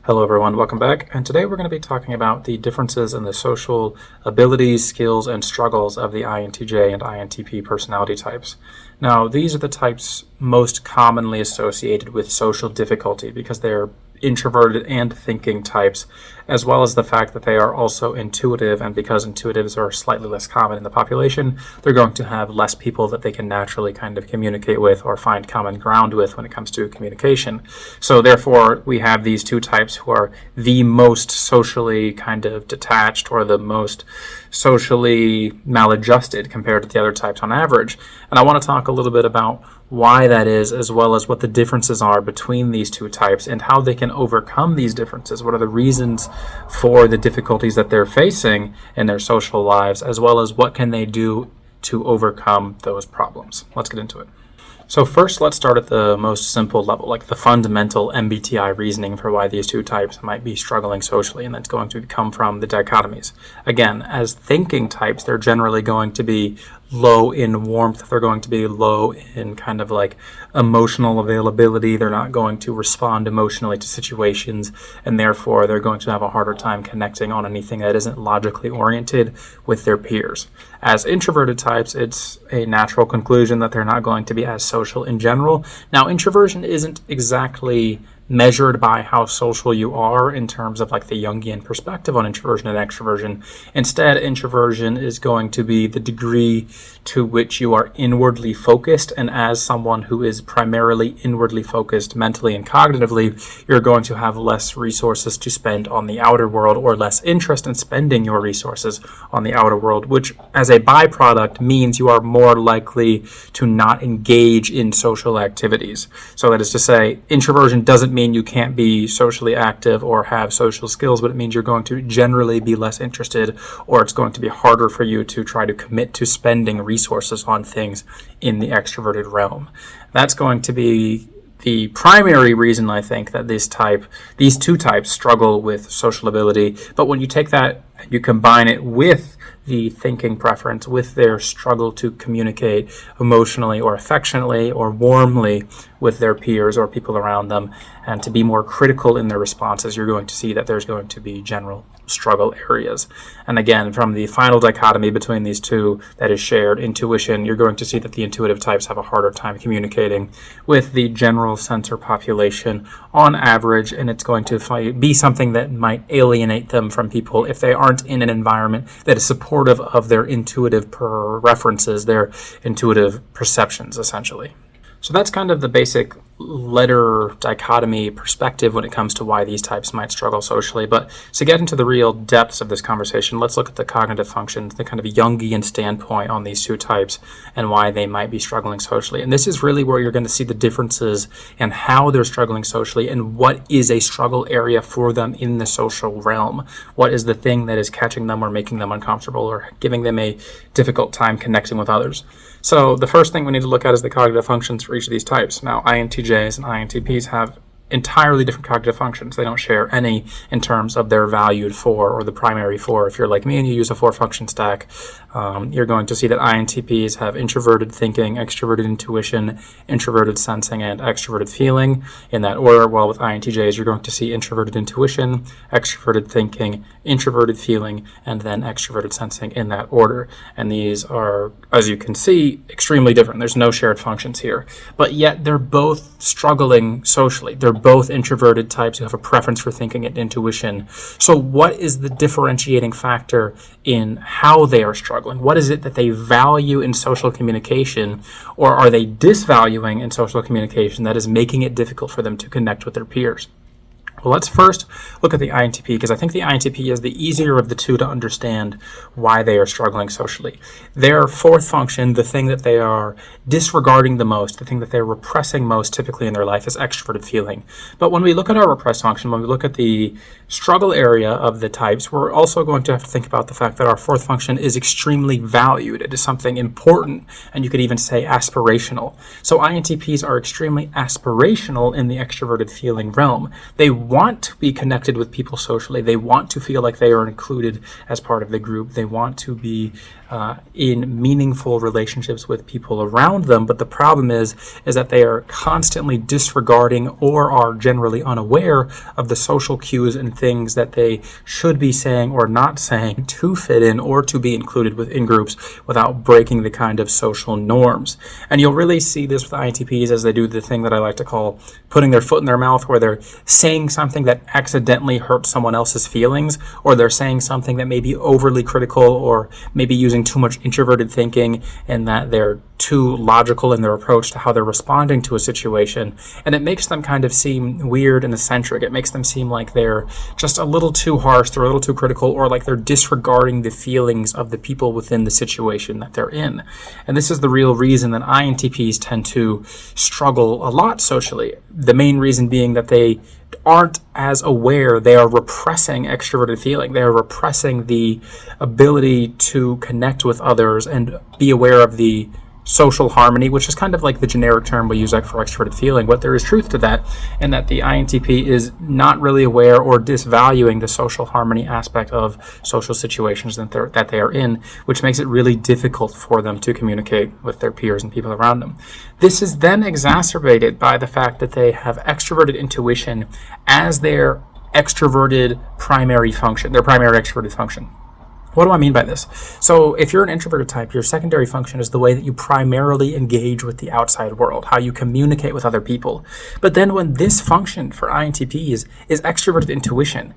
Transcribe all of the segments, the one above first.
Hello everyone, welcome back, and today we're going to be talking about the differences in the social abilities, skills, and struggles of the INTJ and INTP personality types. Now, these are the types most commonly associated with social difficulty because they're introverted and thinking types, as well as the fact that they are also intuitive, and because intuitives are slightly less common in the population, they're going to have less people that they can naturally kind of communicate with or find common ground with when it comes to communication. So therefore, we have these two types who are the most socially kind of detached or the most socially maladjusted compared to the other types on average. And I want to talk a little bit about why that is, as well as what the differences are between these two types and how they can overcome these differences. What are the reasons for the difficulties that they're facing in their social lives, as well as what can they do to overcome those problems. Let's get into it. So first, let's start at the most simple level, like the fundamental MBTI reasoning for why these two types might be struggling socially, and that's going to come from the dichotomies. Again, as thinking types, they're generally going to be low in warmth. They're going to be low in kind of like emotional availability. They're not going to respond emotionally to situations, and therefore they're going to have a harder time connecting on anything that isn't logically oriented with their peers. As introverted types, it's a natural conclusion that they're not going to be as social in general. Now, introversion isn't exactly measured by how social you are in terms of like the Jungian perspective on introversion and extroversion. Instead, introversion is going to be the degree to which you are inwardly focused, and as someone who is primarily inwardly focused mentally and cognitively, you're going to have less resources to spend on the outer world, or less interest in spending your resources on the outer world, which as a byproduct means you are more likely to not engage in social activities. So that is to say, introversion doesn't mean you can't be socially active or have social skills, but it means you're going to generally be less interested, or it's going to be harder for you to try to commit to spending resources on things in the extroverted realm. That's going to be the primary reason I think that these two types struggle with social ability. But when you take that, you combine it with the thinking preference, with their struggle to communicate emotionally or affectionately or warmly with their peers or people around them, and to be more critical in their responses, you're going to see that there's going to be general struggle areas. And again, from the final dichotomy between these two that is shared intuition, you're going to see that the intuitive types have a harder time communicating with the general sensor population on average, and it's going to be something that might alienate them from people if they aren't in an environment that is supportive of their intuitive preferences, their intuitive perceptions, essentially. So that's kind of the basic letter dichotomy perspective when it comes to why these types might struggle socially. But to get into the real depths of this conversation, let's look at the cognitive functions, the kind of Jungian standpoint on these two types and why they might be struggling socially. And this is really where you're going to see the differences and how they're struggling socially, and what is a struggle area for them in the social realm. What is the thing that is catching them or making them uncomfortable or giving them a difficult time connecting with others? So the first thing we need to look at is the cognitive functions for each of these types. Now, INTJs and INTPs have entirely different cognitive functions. They don't share any in terms of their valued four or the primary four. If you're like me and you use a four-function stack, you're going to see that INTPs have introverted thinking, extroverted intuition, introverted sensing, and extroverted feeling in that order, while with INTJs, you're going to see introverted intuition, extroverted thinking, introverted feeling, and then extroverted sensing in that order. And these are, as you can see, extremely different. There's no shared functions here, but yet they're both struggling socially. They're both introverted types who have a preference for thinking and intuition. So what is the differentiating factor in how they are struggling? What is it that they value in social communication, or are they disvaluing in social communication that is making it difficult for them to connect with their peers? Well, let's first look at the INTP, because I think the INTP is the easier of the two to understand why they are struggling socially. Their fourth function, the thing that they are disregarding the most, the thing that they're repressing most typically in their life, is extroverted feeling. But when we look at our repressed function, when we look at the struggle area of the types, we're also going to have to think about the fact that our fourth function is extremely valued. It is something important, and you could even say aspirational. So INTPs are extremely aspirational in the extroverted feeling realm. They want to be connected with people socially. They want to feel like they are included as part of the group. They want to be in meaningful relationships with people around them. But the problem is that they are constantly disregarding or are generally unaware of the social cues and things that they should be saying or not saying to fit in or to be included within groups without breaking the kind of social norms. And you'll really see this with INTPs as they do the thing that I like to call putting their foot in their mouth, where they're saying something that accidentally hurts someone else's feelings, or they're saying something that may be overly critical, or maybe using too much introverted thinking, and that they're too logical in their approach to how they're responding to a situation. And it makes them kind of seem weird and eccentric. It makes them seem like they're just a little too harsh, they're a little too critical, or like they're disregarding the feelings of the people within the situation that they're in. And this is the real reason that INTPs tend to struggle a lot socially. The main reason being that they aren't as aware. They are repressing extroverted feeling. They are repressing the ability to connect with others and be aware of the social harmony, which is kind of like the generic term we use like for extroverted feeling. But there is truth to that, and that the INTP is not really aware or disvaluing the social harmony aspect of social situations that they are in, which makes it really difficult for them to communicate with their peers and people around them. This is then exacerbated by the fact that they have extroverted intuition as their extroverted primary function, their primary extroverted function. What do I mean by this? So if you're an introverted type, your secondary function is the way that you primarily engage with the outside world, how you communicate with other people. But then when this function for INTPs is extroverted intuition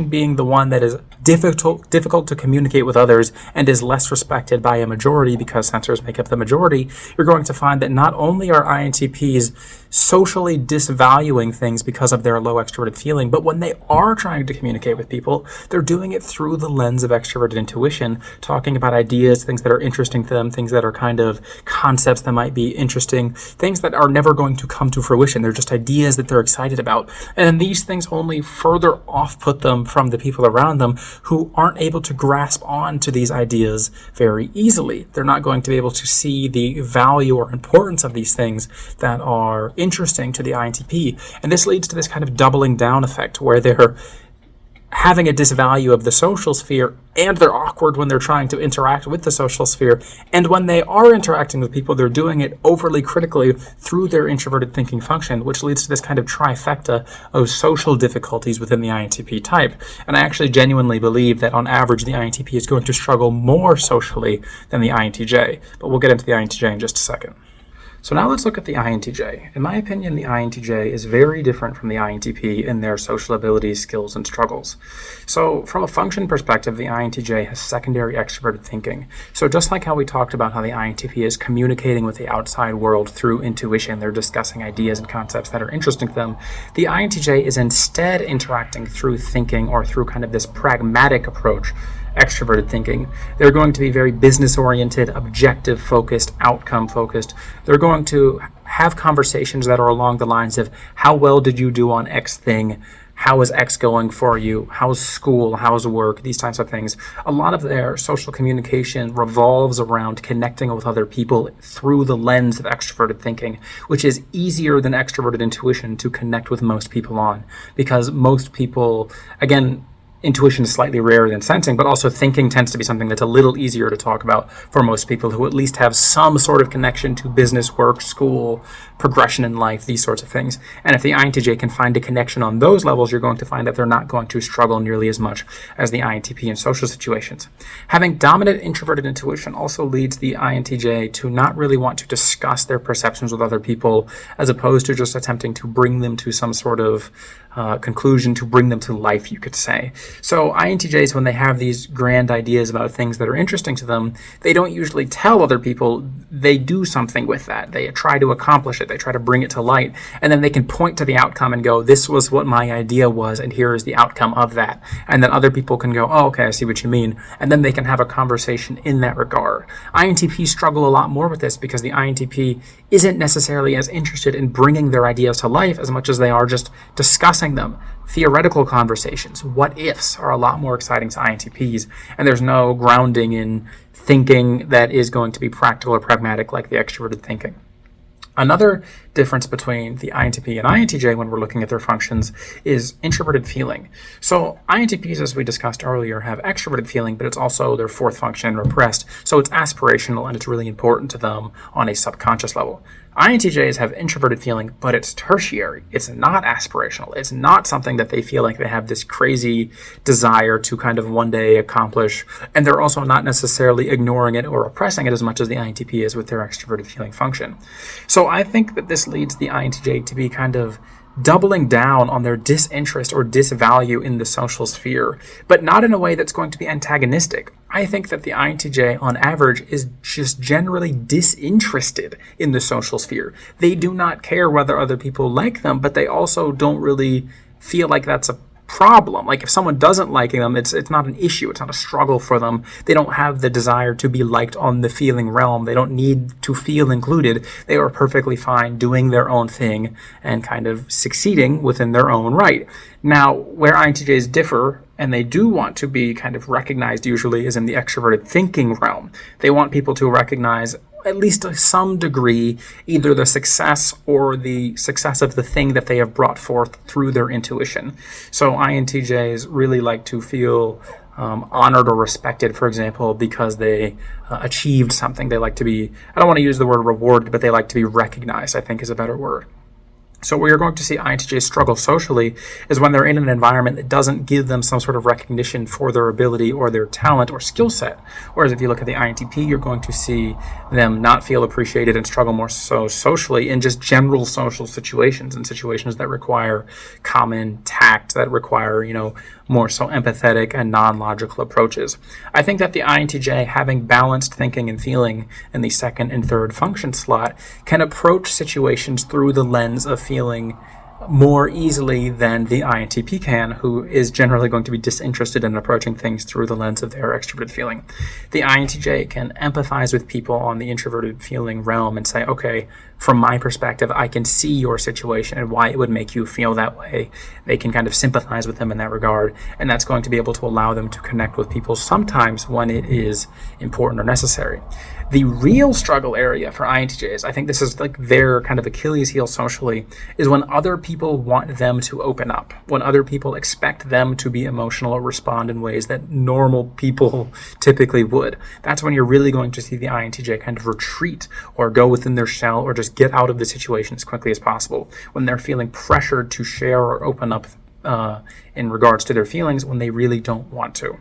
being the one that is difficult to communicate with others and is less respected by a majority because sensors make up the majority, you're going to find that not only are INTPs socially disvaluing things because of their low extroverted feeling, but when they are trying to communicate with people, they're doing it through the lens of extroverted intuition, talking about ideas, things that are interesting to them, things that are kind of concepts that might be interesting, things that are never going to come to fruition. They're just ideas that they're excited about. And these things only further off-put them from the people around them who aren't able to grasp on to these ideas very easily. They're not going to be able to see the value or importance of these things that are interesting to the INTP. And this leads to this kind of doubling down effect where they're having a disvalue of the social sphere, and they're awkward when they're trying to interact with the social sphere. And when they are interacting with people, they're doing it overly critically through their introverted thinking function, which leads to this kind of trifecta of social difficulties within the INTP type. And I actually genuinely believe that on average, the INTP is going to struggle more socially than the INTJ. But we'll get into the INTJ in just a second. So now let's look at the INTJ. In my opinion, the INTJ is very different from the INTP in their social abilities, skills, and struggles. So from a function perspective, the INTJ has secondary extroverted thinking. So just like how we talked about how the INTP is communicating with the outside world through intuition, they're discussing ideas and concepts that are interesting to them, the INTJ is instead interacting through thinking or through kind of this pragmatic approach, extroverted thinking. They're going to be very business-oriented, objective-focused, outcome-focused. They're going to have conversations that are along the lines of, how well did you do on X thing? How is X going for you? How's school? How's work? These types of things. A lot of their social communication revolves around connecting with other people through the lens of extroverted thinking, which is easier than extroverted intuition to connect with most people on, because most people, again, intuition is slightly rarer than sensing, but also thinking tends to be something that's a little easier to talk about for most people who at least have some sort of connection to business, work, school, progression in life, these sorts of things. And if the INTJ can find a connection on those levels, you're going to find that they're not going to struggle nearly as much as the INTP in social situations. Having dominant introverted intuition also leads the INTJ to not really want to discuss their perceptions with other people, as opposed to just attempting to bring them to some sort of conclusion, to bring them to life, you could say. So INTJs, when they have these grand ideas about things that are interesting to them, they don't usually tell other people. They do something with that. They try to accomplish it. They try to bring it to light. And then they can point to the outcome and go, this was what my idea was, and here is the outcome of that. And then other people can go, oh, okay, I see what you mean. And then they can have a conversation in that regard. INTPs struggle a lot more with this because the INTP isn't necessarily as interested in bringing their ideas to life as much as they are just discussing them. Theoretical conversations, what ifs, are a lot more exciting to INTPs, and there's no grounding in thinking that is going to be practical or pragmatic like the extroverted thinking. Another difference between the INTP and INTJ when we're looking at their functions is introverted feeling. So INTPs, as we discussed earlier, have extroverted feeling, but it's also their fourth function, repressed. So it's aspirational and it's really important to them on a subconscious level. INTJs have introverted feeling, but it's tertiary. It's not aspirational. It's not something that they feel like they have this crazy desire to kind of one day accomplish. And they're also not necessarily ignoring it or repressing it as much as the INTP is with their extroverted feeling function. So I think that this leads the INTJ to be kind of doubling down on their disinterest or disvalue in the social sphere, but not in a way that's going to be antagonistic. I think that the INTJ, on average, is just generally disinterested in the social sphere. They do not care whether other people like them, but they also don't really feel like that's a problem. Like if someone doesn't like them, it's not an issue. It's not a struggle for them. They don't have the desire to be liked on the feeling realm. They don't need to feel included. They are perfectly fine doing their own thing and kind of succeeding within their own right. Now, where INTJs differ, and they do want to be kind of recognized usually, is in the extroverted thinking realm. They want people to recognize, at least to some degree, either the success or the success of the thing that they have brought forth through their intuition. So INTJs really like to feel honored or respected, for example, because they achieved something. They like to be, I don't want to use the word rewarded, but they like to be recognized, I think is a better word. So where you're going to see INTJs struggle socially is when they're in an environment that doesn't give them some sort of recognition for their ability or their talent or skill set. Whereas if you look at the INTP, you're going to see them not feel appreciated and struggle more so socially in just general social situations and situations that require common tact, that require, more so empathetic and non-logical approaches. I think that the INTJ, having balanced thinking and feeling in the second and third function slot, can approach situations through the lens of feeling more easily than the INTP can, who is generally going to be disinterested in approaching things through the lens of their extroverted feeling. The INTJ can empathize with people on the introverted feeling realm and say, okay, from my perspective, I can see your situation and why it would make you feel that way. They can kind of sympathize with them in that regard, and that's going to be able to allow them to connect with people sometimes when it is important or necessary. The real struggle area for INTJs, I think this is like their kind of Achilles heel socially, is when other people want them to open up, when other people expect them to be emotional or respond in ways that normal people typically would. That's when you're really going to see the INTJ kind of retreat or go within their shell or just get out of the situation as quickly as possible, when they're feeling pressured to share or open up in regards to their feelings when they really don't want to.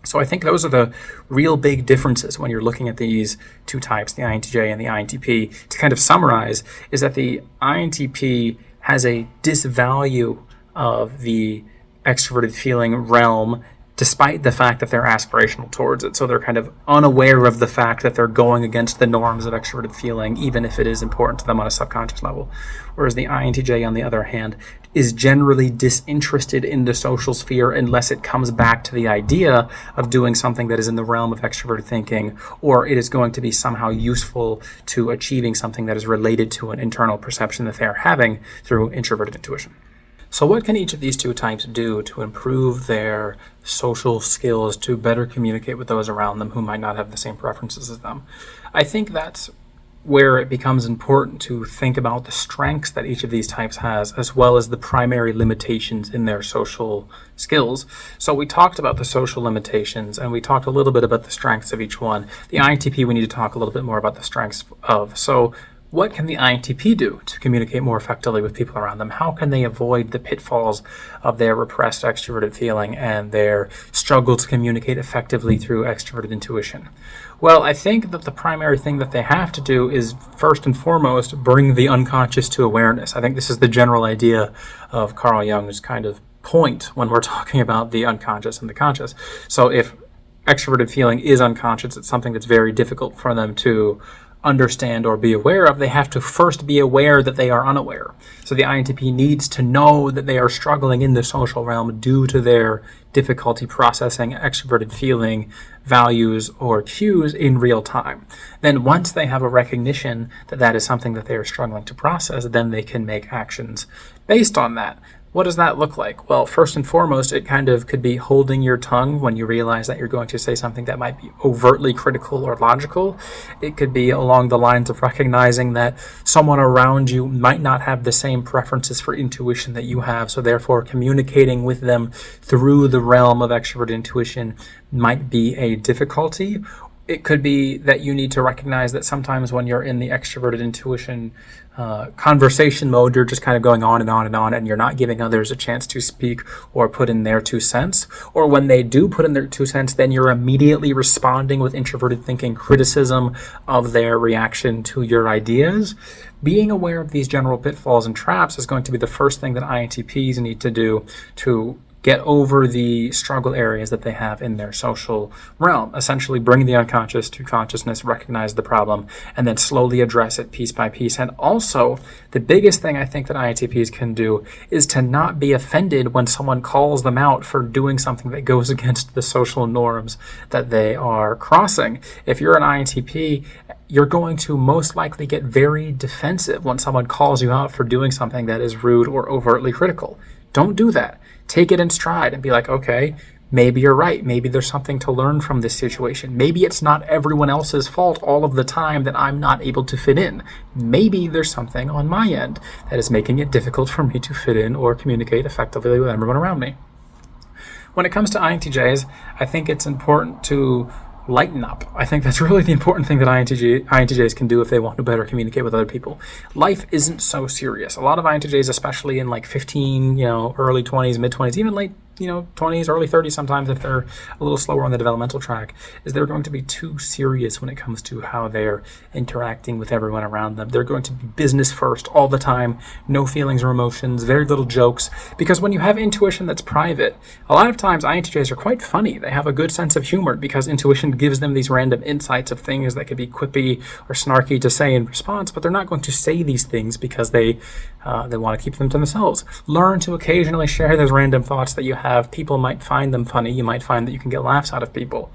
So I think those are the real big differences when you're looking at these two types, the INTJ and the INTP. To kind of summarize, is that the INTP has a disvalue of the extroverted feeling realm, despite the fact that they're aspirational towards it. So they're kind of unaware of the fact that they're going against the norms of extroverted feeling, even if it is important to them on a subconscious level. Whereas the INTJ, on the other hand, is generally disinterested in the social sphere unless it comes back to the idea of doing something that is in the realm of extroverted thinking, or it is going to be somehow useful to achieving something that is related to an internal perception that they are having through introverted intuition. So what can each of these two types do to improve their social skills to better communicate with those around them who might not have the same preferences as them? I think that's where it becomes important to think about the strengths that each of these types has, as well as the primary limitations in their social skills. So we talked about the social limitations, and we talked a little bit about the strengths of each one. The INTP we need to talk a little bit more about the strengths of. So what can the INTP do to communicate more effectively with people around them? How can they avoid the pitfalls of their repressed extroverted feeling and their struggle to communicate effectively through extroverted intuition? Well, I think that the primary thing that they have to do is, first and foremost, bring the unconscious to awareness. I think this is the general idea of Carl Jung's kind of point when we're talking about the unconscious and the conscious. So if extroverted feeling is unconscious, it's something that's very difficult for them to understand or be aware of. They have to first be aware that they are unaware. So the INTP needs to know that they are struggling in the social realm due to their difficulty processing extroverted feeling values or cues in real time. Then once they have a recognition that that is something that they are struggling to process, then they can make actions based on that. What does that look like? Well, first and foremost, it kind of could be holding your tongue when you realize that you're going to say something that might be overtly critical or logical. It could be along the lines of recognizing that someone around you might not have the same preferences for intuition that you have, so therefore communicating with them through the realm of extrovert intuition might be a difficulty. It could be that you need to recognize that sometimes when you're in the extroverted intuition conversation mode, you're just kind of going on and on and on, and you're not giving others a chance to speak or put in their 2 cents. Or when they do put in their 2 cents, then you're immediately responding with introverted thinking criticism of their reaction to your ideas. Being aware of these general pitfalls and traps is going to be the first thing that INTPs need to do to get over the struggle areas that they have in their social realm. Essentially bring the unconscious to consciousness, recognize the problem, and then slowly address it piece by piece. And also, the biggest thing I think that INTPs can do is to not be offended when someone calls them out for doing something that goes against the social norms that they are crossing. If you're an INTP, you're going to most likely get very defensive when someone calls you out for doing something that is rude or overtly critical. Don't do that. Take it in stride and be like, okay, maybe you're right. Maybe there's something to learn from this situation. Maybe it's not everyone else's fault all of the time that I'm not able to fit in. Maybe there's something on my end that is making it difficult for me to fit in or communicate effectively with everyone around me. When it comes to INTJs, I think it's important to lighten up. I think that's really the important thing that INTJs can do if they want to better communicate with other people. Life isn't so serious. A lot of INTJs, especially in like 15, early 20s, mid 20s, even late 20s, early 30s sometimes if they're a little slower on the developmental track, is they're going to be too serious when it comes to how they're interacting with everyone around them. They're going to be business first all the time, no feelings or emotions, very little jokes, because when you have intuition that's private, a lot of times INTJs are quite funny. They have a good sense of humor because intuition gives them these random insights of things that could be quippy or snarky to say in response, but they're not going to say these things because they want to keep them to themselves. Learn to occasionally share those random thoughts that you have. People might find them funny. You might find that you can get laughs out of people.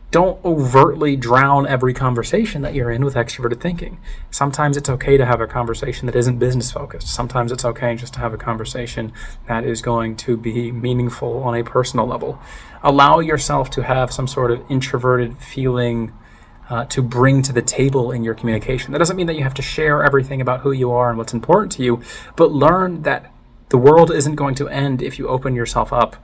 Don't overtly drown every conversation that you're in with extroverted thinking. Sometimes it's okay to have a conversation that isn't business focused. Sometimes it's okay just to have a conversation that is going to be meaningful on a personal level. Allow yourself to have some sort of introverted feeling to bring to the table in your communication. That doesn't mean that you have to share everything about who you are and what's important to you, but learn that the world isn't going to end if you open yourself up through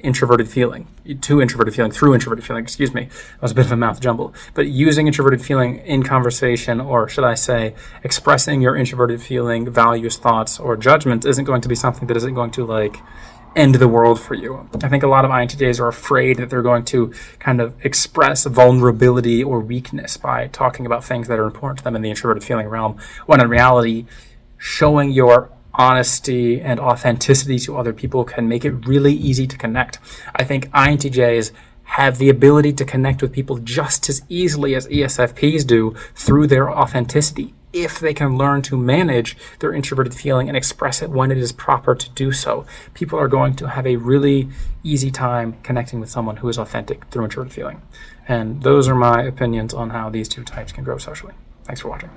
introverted feeling, excuse me. That was a bit of a mouth jumble. But using introverted feeling in conversation, or should I say, expressing your introverted feeling, values, thoughts, or judgments isn't going to be something that isn't going to end the world for you. I think a lot of INTJs are afraid that they're going to kind of express vulnerability or weakness by talking about things that are important to them in the introverted feeling realm, when in reality, showing your honesty and authenticity to other people can make it really easy to connect. I think INTJs have the ability to connect with people just as easily as ESFPs do through their authenticity, if they can learn to manage their introverted feeling and express it when it is proper to do so. People are going to have a really easy time connecting with someone who is authentic through introverted feeling. And those are my opinions on how these two types can grow socially. Thanks for watching.